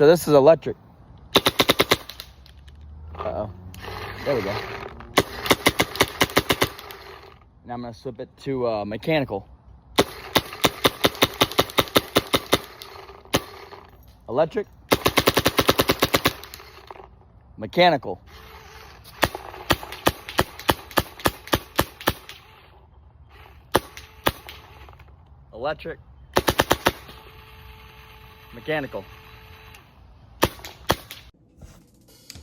so this is electric. Uh-oh. There we go. Now I'm going to flip it to mechanical. Electric. Mechanical. Electric. Mechanical.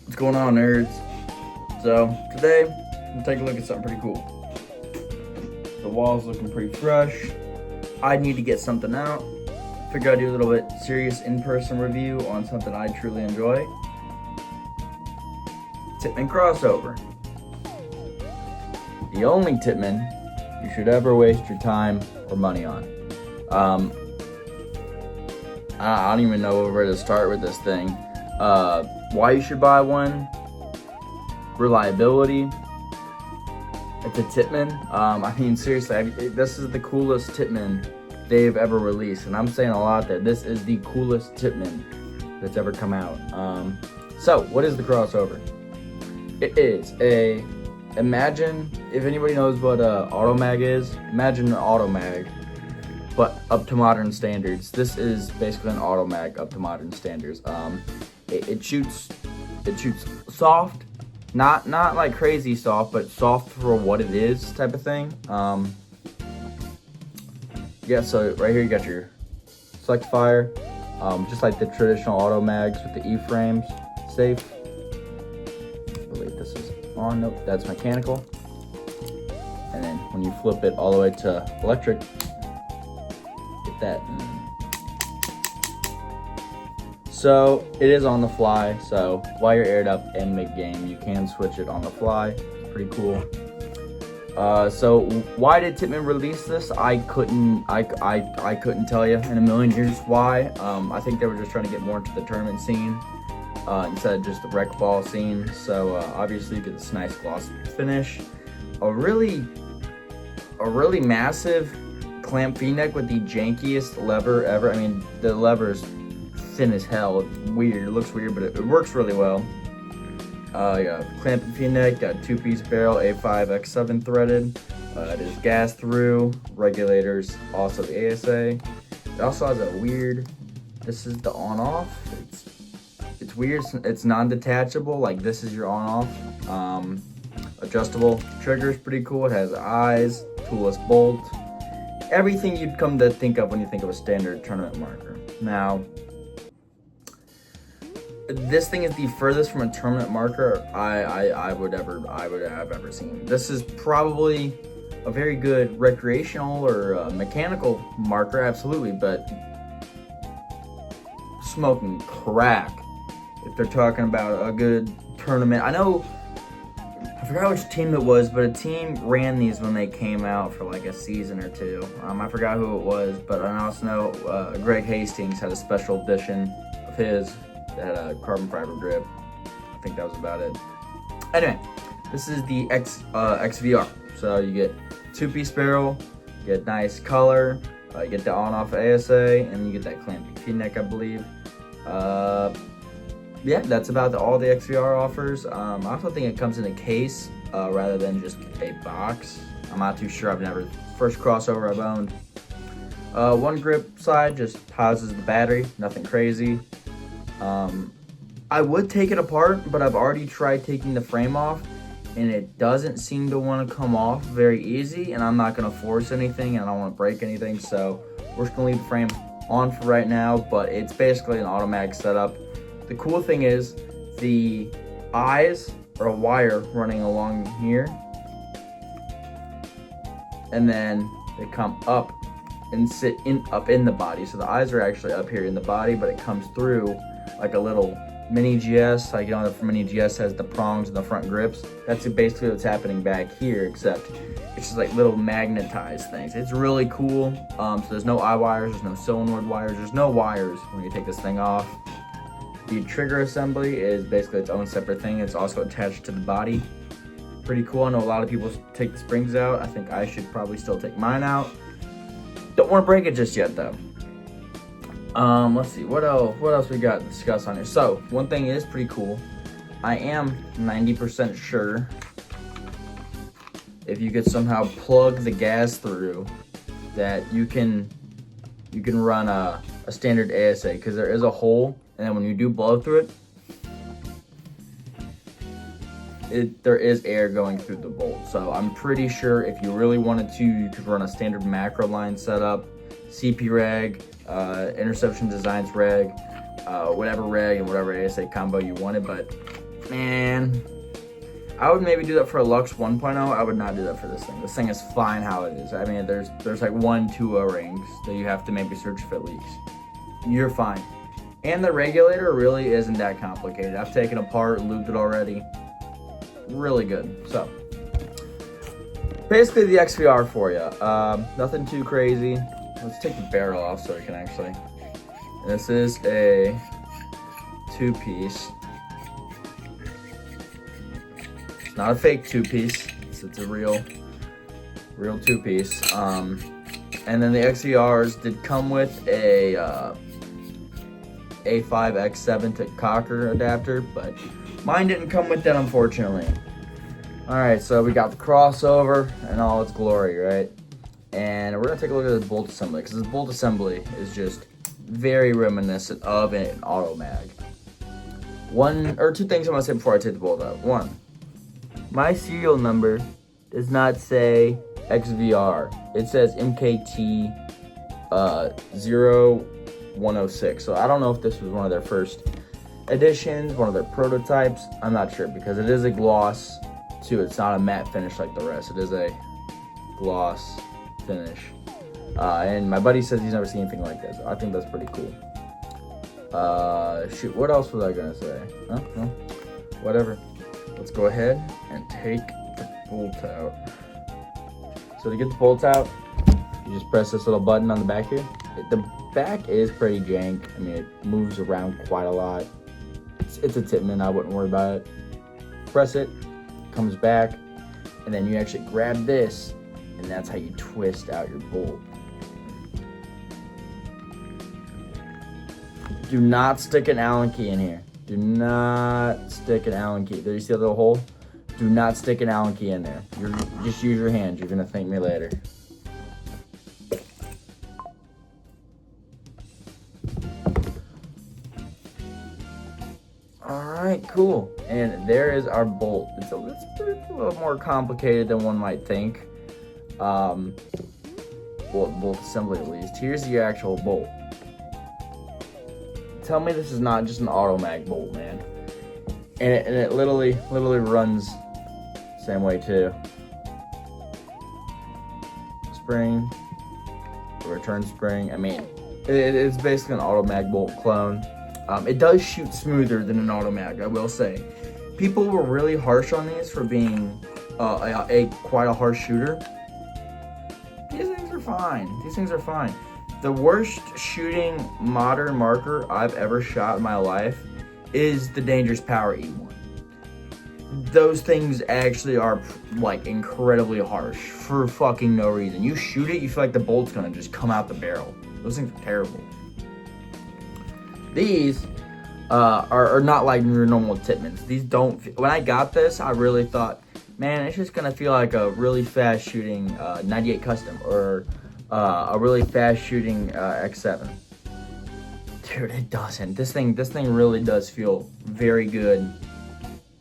What's going on, nerds? So today we'll take a look at something pretty cool. The wall's looking pretty fresh. I need to get something out. Figure I'd do a little bit serious in-person review on something I truly enjoy. Tippmann Crossover. The only Tippmann you should ever waste your time or money on. I don't even know where to start with this thing. Why you should buy one? Reliability. It's a Tippmann. I mean, seriously, this is the coolest Tippmann they've ever released, and I'm saying a lot there. This is the coolest Tippmann that's ever come out. So, what is the crossover? It is imagine, if anybody knows what automag is, imagine an automag, but up to modern standards. This is basically an automag up to modern standards. It shoots soft, not like crazy soft, but soft for what it is type of thing. Yeah, so right here you got your select fire, just like the traditional auto mags with the E-frames, safe. I believe this is on, nope, that's mechanical. And then when you flip it all the way to electric, get that. So it is on the fly, so while you're aired up and mid-game, you can switch it on the fly. It's pretty cool. So why did Tippmann release this? I couldn't tell you in a million years why. I think they were just trying to get more into the tournament scene instead of just the rec ball scene. So obviously you get this nice gloss finish, a really massive clamp V-neck with the jankiest lever ever. I mean, the lever's thin as hell. It's weird. It looks weird, but it works really well. Yeah, clamp V-neck, got 2-piece barrel, A5X7 threaded. It is gas through, regulators, also the ASA. It also has a weird, this is the on-off. It's weird, it's non-detachable, like this is your on-off. Adjustable trigger is pretty cool. It has eyes, toolless bolt. Everything you'd come to think of when you think of a standard tournament marker. Now, this thing is the furthest from a tournament marker I would have ever seen. This is probably a very good recreational or mechanical marker, absolutely, but smoking crack if they're talking about a good tournament. I know, I forgot which team it was, but a team ran these when they came out for like a season or two. I forgot who it was, but I also know Greg Hastings had a special edition of his that had a carbon fiber grip. I think that was about it. Anyway, this is the XVR. So you get 2-piece barrel, you get nice color, you get the on-off ASA, and you get that clamping V-neck, I believe. Yeah, that's about all the XVR offers. I also think it comes in a case rather than just a box. I'm not too sure. I've never, first crossover I've owned. One grip side just houses the battery, nothing crazy. I would take it apart, but I've already tried taking the frame off, and it doesn't seem to want to come off very easy, and I'm not going to force anything, and I don't want to break anything, so we're just going to leave the frame on for right now, but it's basically an automatic setup. The cool thing is the eyes are a wire running along here, and then they come up and sit up in the body. So the eyes are actually up here in the body, but it comes through like a little mini GS. Like, you know, the mini GS has the prongs and the front grips. That's basically what's happening back here, except it's just like little magnetized things. It's really cool. So there's no eye wires, there's no solenoid wires, there's no wires when you take this thing off. The trigger assembly is basically its own separate thing. It's also attached to the body. Pretty cool. I know a lot of people take the springs out. I think I should probably still take mine out. Don't want to break it just yet though. Let's see, what else we got to discuss on here? So, one thing is pretty cool. I am 90% sure if you could somehow plug the gas through, that you can run a standard ASA, because there is a hole, and then when you do blow through it, there is air going through the bolt. So I'm pretty sure if you really wanted to, you could run a standard macro line setup, CP reg, interception designs reg, whatever reg and whatever ASA combo you wanted. But man, I would maybe do that for a Lux 1.0. I would not do that for this thing. This thing is fine how it is. I mean, there's like 1-2 O-rings that you have to maybe search if it leaks. You're fine. And the regulator really isn't that complicated. I've taken it apart, lubed it already. Really good. So, basically the XVR for you. Nothing too crazy. Let's take the barrel off so we can actually. This is a 2-piece. It's not a fake 2-piece. It's a real 2-piece. And then the XVRs did come with a A5X7 to Cocker adapter, but mine didn't come with that, unfortunately. Alright, so we got the crossover and all its glory, right? And we're going to take a look at this bolt assembly, because this bolt assembly is just very reminiscent of an auto mag. One or two things I want to say before I take the bolt out. One, my serial number does not say XVR. It says MKT 0106. So I don't know if this was one of their first editions, one of their prototypes. I'm not sure, because it is a gloss too. It's not a matte finish like the rest. It is a gloss finish. And my buddy says he's never seen anything like this. I think that's pretty cool. Shoot, what else was I gonna say? No, whatever. Let's go ahead and take the bolt out. So to get the bolt out, you just press this little button on the back here. The back is pretty jank. I mean, it moves around quite a lot. It's a Tippmann, I wouldn't worry about it. Press it, comes back, and then you actually grab this, and that's how you twist out your bolt. Do not stick an Allen key in here. Do not stick an Allen key. There, you see a little hole? Do not stick an Allen key in there. Just use your hands. You're gonna thank me later. Alright, cool. And there is our bolt. It's a little more complicated than one might think. Well, bolt assembly at least. Here's the actual bolt. Tell me this is not just an auto mag bolt, man. And it literally runs the same way too. Spring, return spring. I mean, it's basically an auto mag bolt clone. It does shoot smoother than an auto mag, I will say. People were really harsh on these for being quite a harsh shooter. These things are fine. These things are fine. The worst shooting modern marker I've ever shot in my life is the Dangerous Power E1. Those things actually are like incredibly harsh for fucking no reason. You shoot it, you feel like the bolt's gonna just come out the barrel. Those things are terrible. These are not like your normal Tippmanns. These don't. When I got this, I really thought, man, it's just gonna feel like a really fast shooting 98 Custom or a really fast shooting X7. Dude, it doesn't. This thing really does feel very good,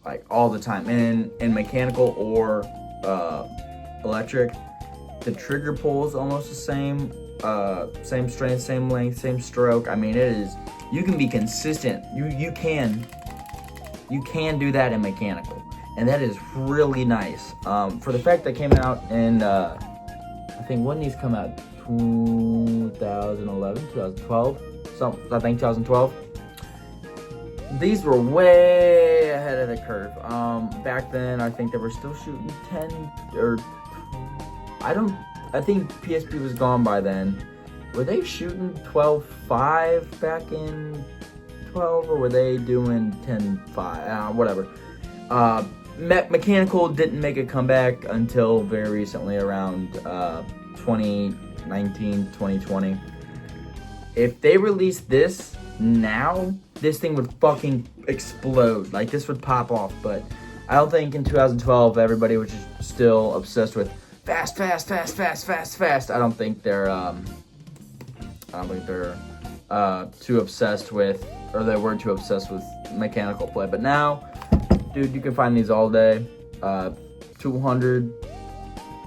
like all the time. And in mechanical or electric, the trigger pull is almost the same. Same strength, same length, same stroke. I mean, it is. You can be consistent. You can do that in mechanical, and that is really nice. For the fact that came out in I think when these come out, 2011, 2012, I think 2012. These were way ahead of the curve. Back then, I think they were still shooting 10 or I think PSP was gone by then. Were they shooting 12.5 back in 12, or were they doing 10.5? Whatever. Mechanical didn't make a comeback until very recently, around 2019, 2020. If they release this now, this thing would fucking explode. Like, this would pop off. But I don't think in 2012 everybody was just still obsessed with fast, fast, fast, fast, fast, fast. I don't think they're too obsessed with, or they were too obsessed with mechanical play. But now, dude, you can find these all day. 200,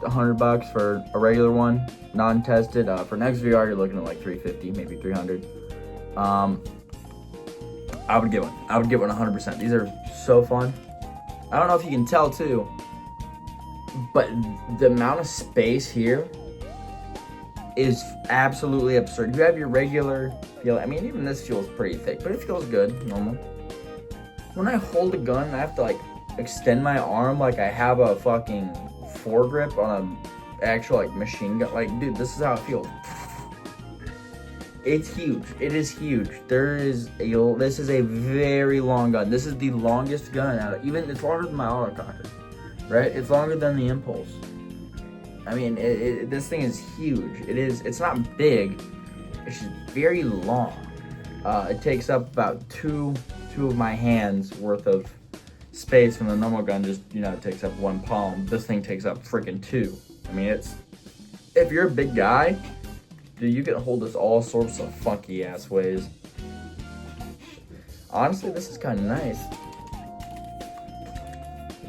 $100 for a regular one, non-tested. For next VR, you're looking at like 350, maybe 300. I would get one. I would get one 100%. These are so fun. I don't know if you can tell too, but the amount of space here is absolutely absurd. You have your regular feel. I mean, even this feels pretty thick, but it feels good, normal. When I hold a gun, I have to like extend my arm like I have a fucking foregrip on a actual like machine gun. Like, dude, this is how it feels. It's huge. It is huge. This is a very long gun. This is the longest gun out of, even it's longer than my autococker, right? It's longer than the Impulse. I mean, this thing is huge. It's not big. It's just very long. It takes up about two of my hands worth of space, when the normal gun just, it takes up one palm. This thing takes up freaking two. I mean, if you're a big guy, dude, you can hold this all sorts of funky ass ways. Honestly, this is kind of nice.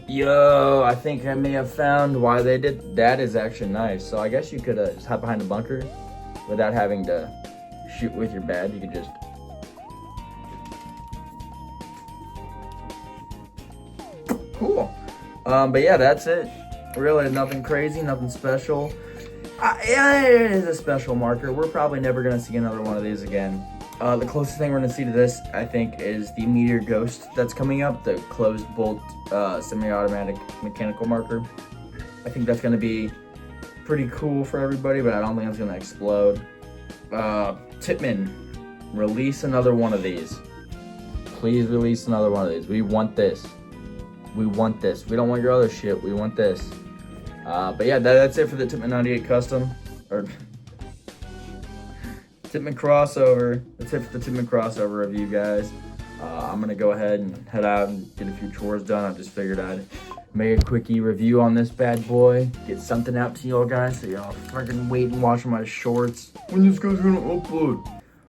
Yo, I think I may have found why they did that. Is actually nice. So I guess you could just hide behind a bunker without having to shoot with your bad. You could just cool. But yeah, that's it. Really nothing crazy, nothing special. Yeah, it is a special marker. We're probably never gonna see another one of these again. The closest thing we're gonna see to this, I think, is the Meteor Ghost that's coming up, the closed bolt semi-automatic mechanical marker. I think that's gonna be pretty cool for everybody, but I don't think it's gonna explode. Tippmann, release another one of these. Please release another one of these. We want this. We want this. We don't want your other shit. We want this. But yeah, that's it for the Tippmann 98 Custom, or Tippmann Crossover. That's it for the Tippmann Crossover review, guys. I'm gonna go ahead and head out and get a few chores done. I just figured I'd make a quickie review on this bad boy, get something out to y'all guys, so y'all freaking wait and watch my shorts when this guy's gonna upload.